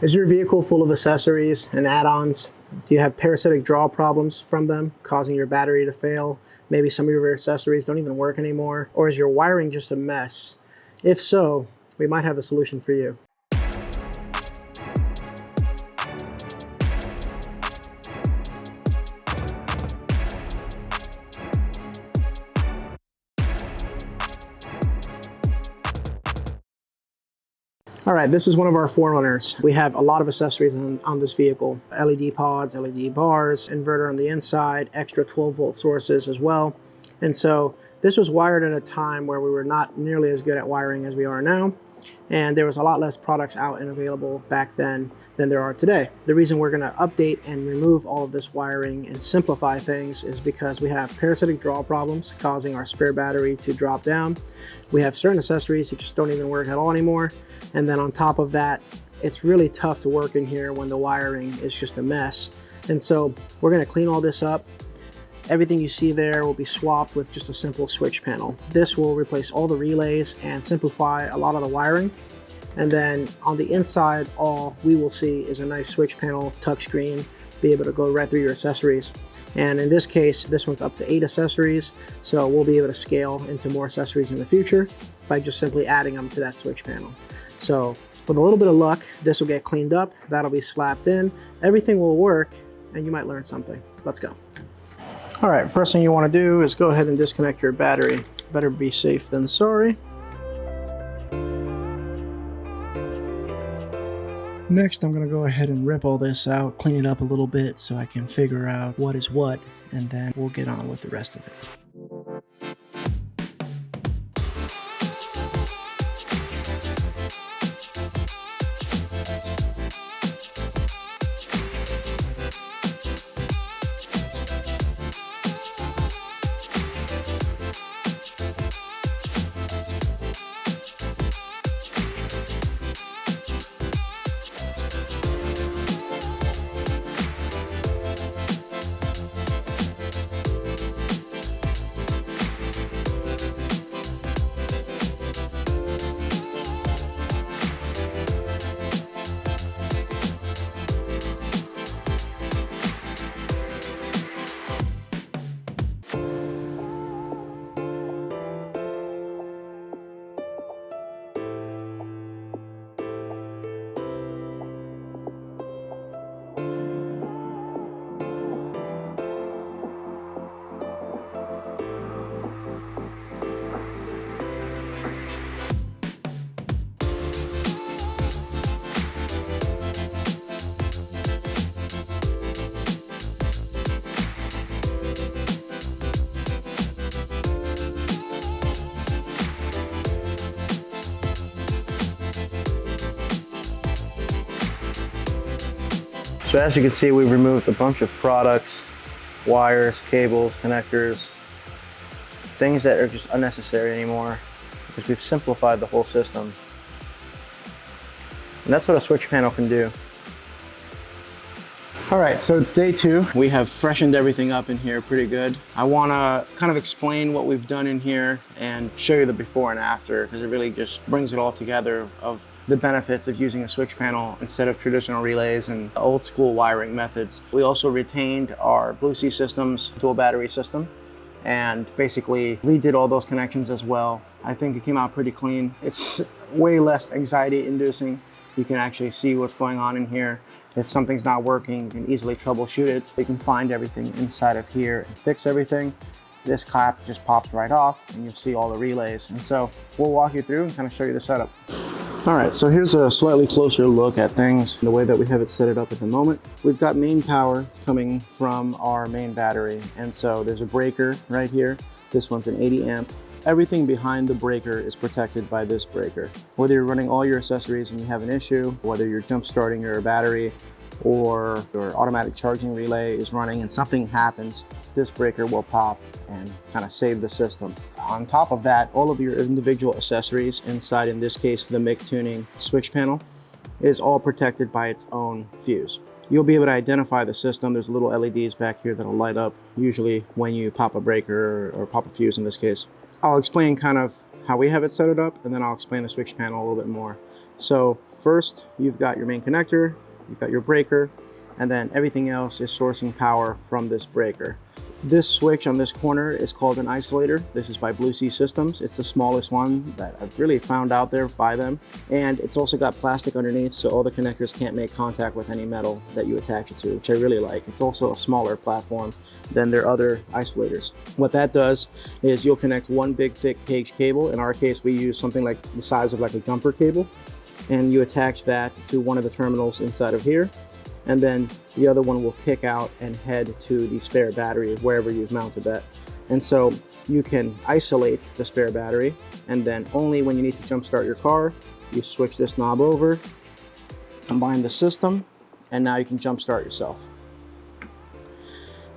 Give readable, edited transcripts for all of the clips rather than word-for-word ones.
Is your vehicle full of accessories and add-ons? Do you have parasitic draw problems from them, causing your battery to fail? Maybe some of your accessories don't even work anymore? Or is your wiring just a mess? If so, we might have a solution for you. All right, this is one of our Forerunners. We have a lot of accessories on this vehicle. LED pods, LED bars, inverter on the inside, extra 12-volt sources as well. And so this was wired at a time where we were not nearly as good at wiring as we are now. And there was a lot less products out and available back then than there are today. The reason we're gonna update and remove all of this wiring and simplify things is because we have parasitic draw problems causing our spare battery to drop down. We have certain accessories that just don't even work at all anymore. And then on top of that, it's really tough to work in here when the wiring is just a mess. And so we're gonna clean all this up. Everything you see there will be swapped with just a simple switch panel. This will replace all the relays and simplify a lot of the wiring. And then on the inside, all we will see is a nice switch panel, touchscreen, be able to go right through your accessories. And in this case, this one's up to 8 accessories. So we'll be able to scale into more accessories in the future by just simply adding them to that switch panel. So with a little bit of luck, this will get cleaned up, that'll be slapped in, everything will work, and you might learn something. Let's go. All right, first thing you want to do is go ahead and disconnect your battery. Better be safe than sorry. Next, I'm gonna go ahead and rip all this out, clean it up a little bit so I can figure out what is what, and then we'll get on with the rest of it. So as you can see, we've removed a bunch of products, wires, cables, connectors, things that are just unnecessary anymore because we've simplified the whole system. And that's what a switch panel can do. All right, so it's day 2. We have freshened everything up in here pretty good. I wanna kind of explain what we've done in here and show you the before and after, because it really just brings it all together of the benefits of using a switch panel instead of traditional relays and old school wiring methods. We also retained our Blue Sea Systems dual battery system and basically redid all those connections as well. I think it came out pretty clean. It's way less anxiety inducing. You can actually see what's going on in here. If something's not working, you can easily troubleshoot it. You can find everything inside of here and fix everything. This cap just pops right off and you'll see all the relays. And so we'll walk you through and kind of show you the setup. All right, so here's a slightly closer look at things, the way that we have it set it up at the moment. We've got main power coming from our main battery. And so there's a breaker right here. This one's an 80 amp. Everything behind the breaker is protected by this breaker. Whether you're running all your accessories and you have an issue, whether you're jump starting your battery or your automatic charging relay is running and something happens, this breaker will pop and kind of save the system. On top of that, all of your individual accessories inside, in this case, the Mictuning Switch Panel, is all protected by its own fuse. You'll be able to identify the system. There's little LEDs back here that'll light up, usually when you pop a breaker or pop a fuse in this case. I'll explain kind of how we have it set it up, and then I'll explain the switch panel a little bit more. So first, you've got your main connector, you've got your breaker, and then everything else is sourcing power from this breaker. This switch on this corner is called an isolator. This is by Blue Sea Systems. It's the smallest one that I've really found out there by them. And it's also got plastic underneath, so all the connectors can't make contact with any metal that you attach it to, which I really like. It's also a smaller platform than their other isolators. What that does is you'll connect one big thick cage cable. In our case, we use something like the size of like a jumper cable, and you attach that to one of the terminals inside of here. And then the other one will kick out and head to the spare battery wherever you've mounted that. And so you can isolate the spare battery, and then only when you need to jumpstart your car, you switch this knob over, combine the system, and now you can jumpstart yourself.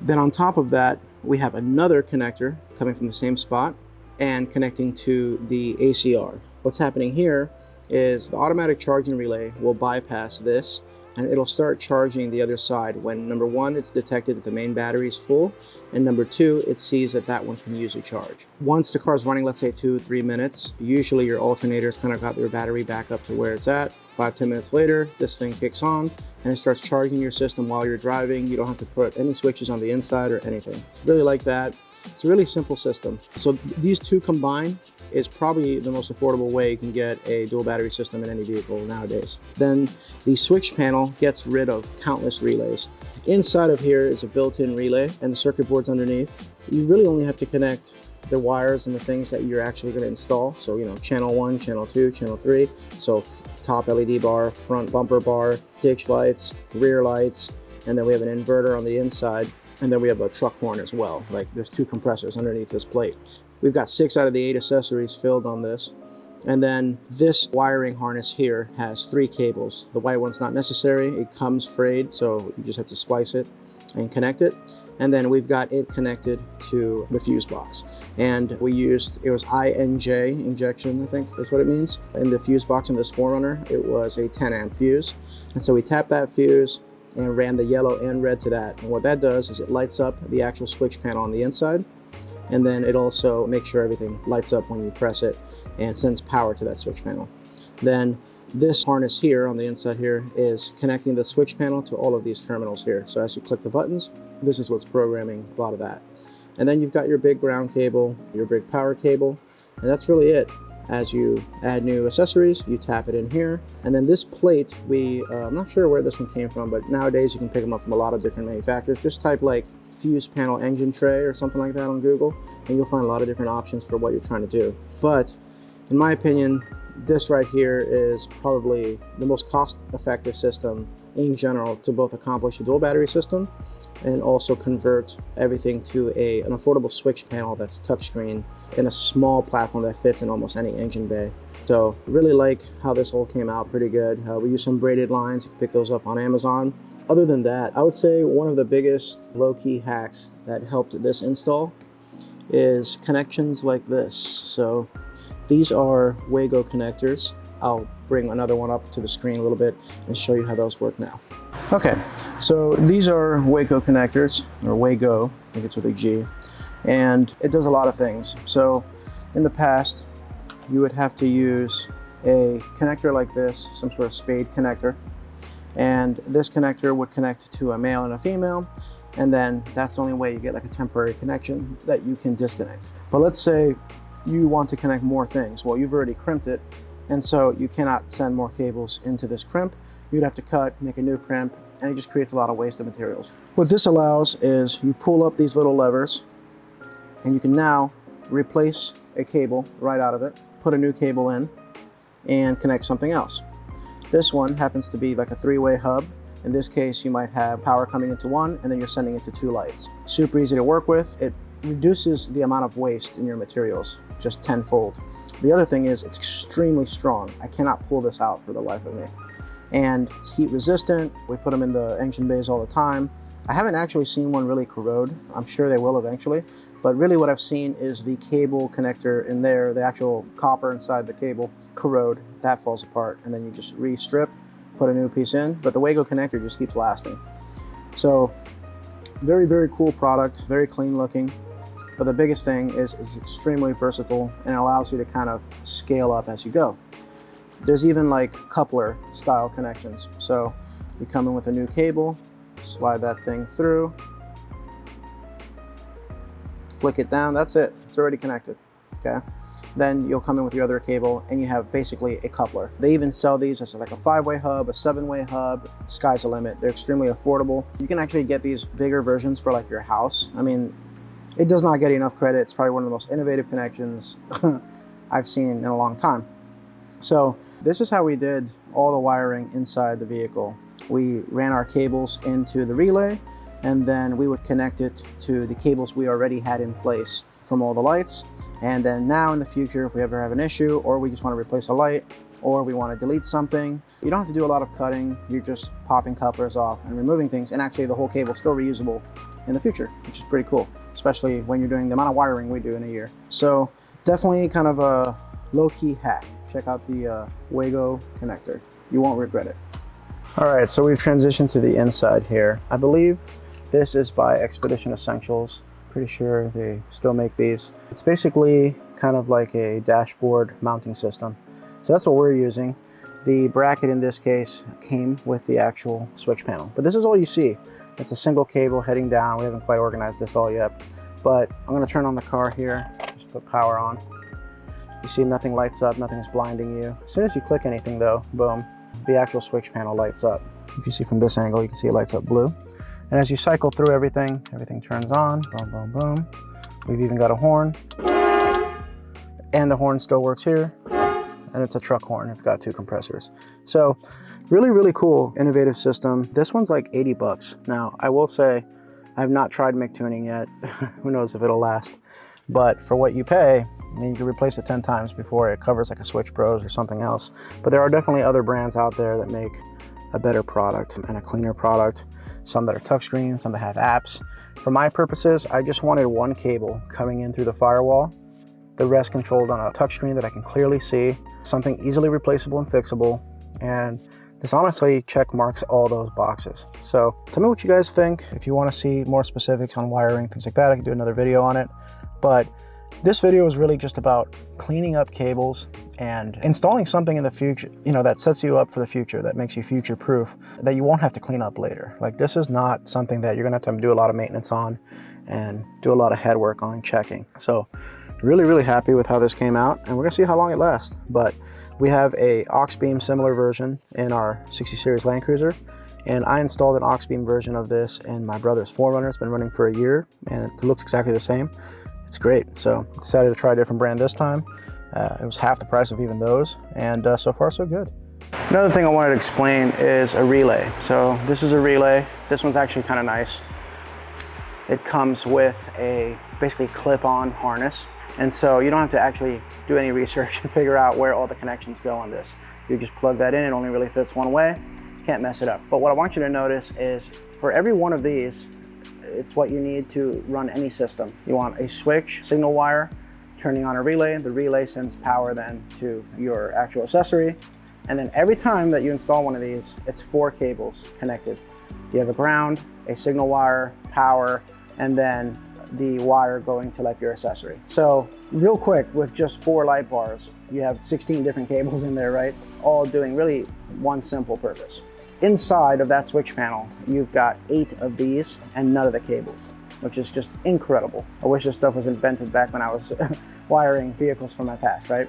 Then on top of that, we have another connector coming from the same spot and connecting to the ACR. What's happening here is the automatic charging relay will bypass this, and it'll start charging the other side when, number one, it's detected that the main battery is full, and number two, it sees that that one can use a charge. Once the car's running, let's say 2-3 minutes, usually your alternator's kind of got your battery back up to where it's at. 5-10 minutes later, this thing kicks on and it starts charging your system while you're driving. You don't have to put any switches on the inside or anything. Really like that. It's a really simple system. So these two combined is probably the most affordable way you can get a dual battery system in any vehicle nowadays. Then the switch panel gets rid of countless relays. Inside of here is a built-in relay and the circuit board's underneath. You really only have to connect the wires and the things that you're actually going to install. So, you know, channel 1, channel 2, channel 3. So top LED bar, front bumper bar, ditch lights, rear lights, and then we have an inverter on the inside. And then we have a truck horn as well. Like there's 2 compressors underneath this plate. We've got 6 out of the 8 accessories filled on this. And then this wiring harness here has 3 cables. The white one's not necessary. It comes frayed, so you just have to splice it and connect it. And then we've got it connected to the fuse box. And we used, it was INJ injection, I think is what it means. In the fuse box in this 4Runner, it was a 10 amp fuse. And so we tapped that fuse and ran the yellow and red to that. And what that does is it lights up the actual switch panel on the inside. And then it also makes sure everything lights up when you press it and sends power to that switch panel. Then this harness here on the inside here is connecting the switch panel to all of these terminals here. So as you click the buttons, this is what's programming a lot of that. And then you've got your big ground cable, your big power cable, and that's really it. As you add new accessories, you tap it in here. And then this plate, I'm not sure where this one came from, but nowadays you can pick them up from a lot of different manufacturers. Just type like fuse panel engine tray or something like that on Google, and you'll find a lot of different options for what you're trying to do. But in my opinion, this right here is probably the most cost-effective system in general to both accomplish a dual battery system and also convert everything to an affordable switch panel that's touchscreen in a small platform that fits in almost any engine bay. So really like how this all came out pretty good. We use some braided lines. You can pick those up on Amazon. Other than that, I would say one of the biggest low-key hacks that helped this install is connections like this. So these are Wago connectors. I'll bring another one up to the screen a little bit and show you how those work now. Okay, so these are Waco connectors, or Wago, I think it's with a G, and it does a lot of things. So in the past, you would have to use a connector like this, some sort of spade connector, and this connector would connect to a male and a female, and then that's the only way you get like a temporary connection that you can disconnect. But let's say you want to connect more things. Well, you've already crimped it, and so you cannot send more cables into this crimp. You'd have to cut, make a new crimp, and it just creates a lot of waste of materials. What this allows is you pull up these little levers, and you can now replace a cable right out of it, put a new cable in, and connect something else. This one happens to be like a 3-way hub. In this case, you might have power coming into one, and then you're sending it to 2 lights. Super easy to work with. It reduces the amount of waste in your materials just tenfold. The other thing is it's extremely strong. I cannot pull this out for the life of me. And it's heat resistant. We put them in the engine bays all the time. I haven't actually seen one really corrode. I'm sure they will eventually. But really what I've seen is the cable connector in there, the actual copper inside the cable, corrode. That falls apart. And then you just re-strip, put a new piece in. But the Wago connector just keeps lasting. So very, very cool product, very clean looking. But the biggest thing is it's extremely versatile and it allows you to kind of scale up as you go. There's even like coupler style connections. So you come in with a new cable, slide that thing through, flick it down, that's it. It's already connected, okay? Then you'll come in with your other cable and you have basically a coupler. They even sell these as like a 5-way hub, a 7-way hub. Sky's the limit. They're extremely affordable. You can actually get these bigger versions for like your house. I mean, it does not get enough credit. It's probably one of the most innovative connections I've seen in a long time. So this is how we did all the wiring inside the vehicle. We ran our cables into the relay, and then we would connect it to the cables we already had in place from all the lights. And then now in the future, if we ever have an issue, or we just want to replace a light, or we want to delete something, you don't have to do a lot of cutting. You're just popping couplers off and removing things. And actually the whole cable is still reusable in the future, which is pretty cool, especially when you're doing the amount of wiring we do in a year. So definitely kind of a low-key hack. Check out the Wago connector. You won't regret it. All right, so we've transitioned to the inside here. I believe this is by Expedition Essentials. Pretty sure they still make these. It's basically kind of like a dashboard mounting system. So that's what we're using. The bracket in this case came with the actual switch panel, but this is all you see. It's a single cable heading down. We haven't quite organized this all yet, but I'm gonna turn on the car here, just put power on. You see nothing lights up, nothing is blinding you. As soon as you click anything though, boom, the actual switch panel lights up. If you see from this angle, you can see it lights up blue. And as you cycle through everything, everything turns on, boom, boom, boom. We've even got a horn. And the horn still works here. And it's a truck horn, it's got 2 compressors. So really, really cool, innovative system. This one's like 80 bucks. Now, I will say, I have not tried Mictuning yet. Who knows if it'll last. But for what you pay, I mean, you can replace it 10 times before it covers like a Switch Pros or something else. But there are definitely other brands out there that make a better product and a cleaner product. Some that are touchscreen, some that have apps. For my purposes, I just wanted one cable coming in through the firewall, the rest controlled on a touchscreen that I can clearly see, something easily replaceable and fixable, and this honestly check marks all those boxes. So tell me what you guys think. If you want to see more specifics on wiring, things like that, I can do another video on it. But this video is really just about cleaning up cables and installing something in the future, you know, that sets you up for the future, that makes you future proof, that you won't have to clean up later. Like, this is not something that you're gonna have to do a lot of maintenance on and do a lot of head work on checking. So really, really happy with how this came out, and we're gonna see how long it lasts. But we have a aux beam similar version in our 60 series Land Cruiser, and I installed an aux beam version of this in my brother's 4Runner. It's been running for a year and it looks exactly the same. It's great. So decided to try a different brand this time. It was half the price of even those, and so far so good. Another thing I wanted to explain is a relay. So this is a relay. This one's actually kind of nice. It comes with a basically clip-on harness, and so you don't have to actually do any research and figure out where all the connections go on this. You just plug that in. It only really fits one way. Can't mess it up. But what I want you to notice is for every one of these, it's what you need to run any system. You want a switch, signal wire, turning on a relay. The relay sends power then to your actual accessory. And then every time that you install one of these, it's 4 cables connected. You have a ground, a signal wire, power, and then the wire going to like your accessory. So real quick, with just 4 light bars, you have 16 different cables in there, right? All doing really one simple purpose. Inside of that switch panel, you've got 8 of these and none of the cables, which is just incredible. I wish this stuff was invented back when I was wiring vehicles from my past, right?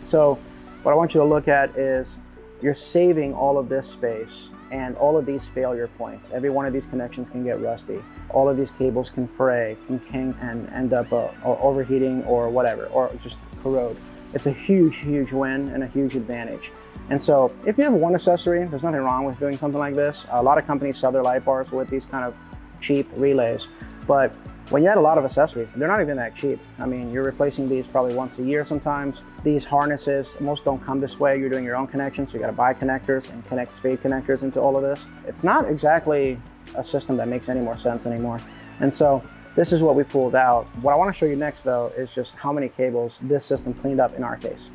So what I want you to look at is you're saving all of this space and all of these failure points. Every one of these connections can get rusty. All of these cables can fray, can kink, and end up overheating or whatever, or just corrode. It's a huge, huge win and a huge advantage. And so if you have one accessory, there's nothing wrong with doing something like this. A lot of companies sell their light bars with these kind of cheap relays, but when you add a lot of accessories, they're not even that cheap. I mean, you're replacing these probably once a year sometimes. These harnesses, most don't come this way. You're doing your own connections, so you gotta buy connectors and connect spade connectors into all of this. It's not exactly a system that makes any more sense anymore. And so this is what we pulled out. What I wanna show you next though is just how many cables this system cleaned up in our case.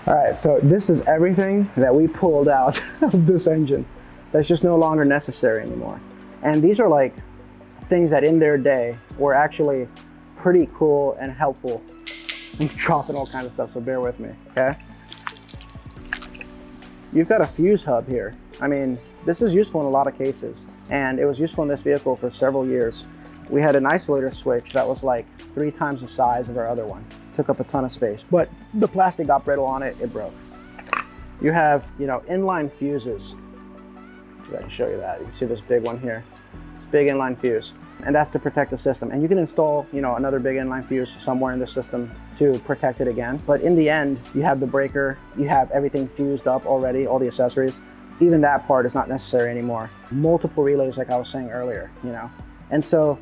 All right, so this is everything that we pulled out of this engine that's just no longer necessary anymore. And these are like things that in their day were actually pretty cool and helpful. I'm dropping all kinds of stuff, so bear with me, okay? You've got a fuse hub here. I mean, this is useful in a lot of cases, and it was useful in this vehicle for several years. We had an isolator switch that was like 3 times the size of our other one. Took up a ton of space, but the plastic got brittle on it, it broke. You have, you know, inline fuses. I can show you that. You can see this big one here. It's a big inline fuse, and that's to protect the system. And you can install, you know, another big inline fuse somewhere in the system to protect it again. But in the end, you have the breaker, you have everything fused up already, all the accessories. Even that part is not necessary anymore. Multiple relays, like I was saying earlier, you know. And so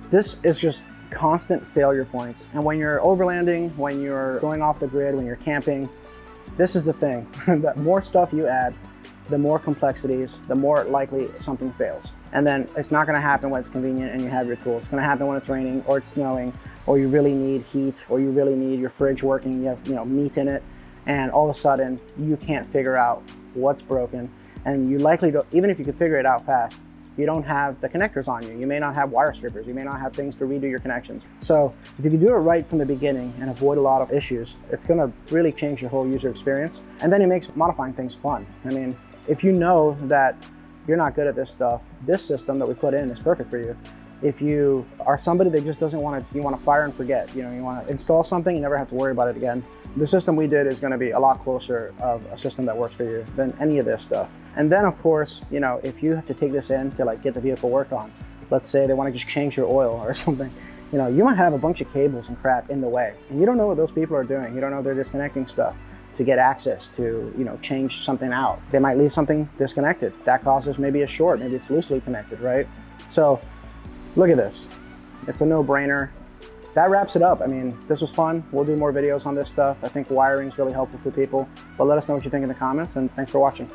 this is just constant failure points. And when you're overlanding, when you're going off the grid, when you're camping, this is the thing. The more stuff you add, the more complexities, the more likely something fails. And then it's not gonna happen when it's convenient and you have your tools. It's gonna happen when it's raining or it's snowing, or you really need heat, or you really need your fridge working, you have, you know, meat in it, and all of a sudden you can't figure out what's broken. And you likely don't, even if you could figure it out fast, you don't have the connectors on you. You may not have wire strippers. You may not have things to redo your connections. So if you can do it right from the beginning and avoid a lot of issues, it's gonna really change your whole user experience. And then it makes modifying things fun. I mean, if you know that you're not good at this stuff, this system that we put in is perfect for you. If you are somebody that just doesn't want to, you want to fire and forget, you know, you want to install something, you never have to worry about it again. The system we did is going to be a lot closer of a system that works for you than any of this stuff. And then of course, you know, if you have to take this in to like get the vehicle worked on, let's say they want to just change your oil or something, you know, you might have a bunch of cables and crap in the way, and you don't know what those people are doing. You don't know if they're disconnecting stuff to get access to, you know, change something out. They might leave something disconnected. That causes maybe a short, maybe it's loosely connected, right? So look at this. It's a no-brainer. That wraps it up. I mean, this was fun. We'll do more videos on this stuff. I think wiring is really helpful for people, but let us know what you think in the comments, and thanks for watching.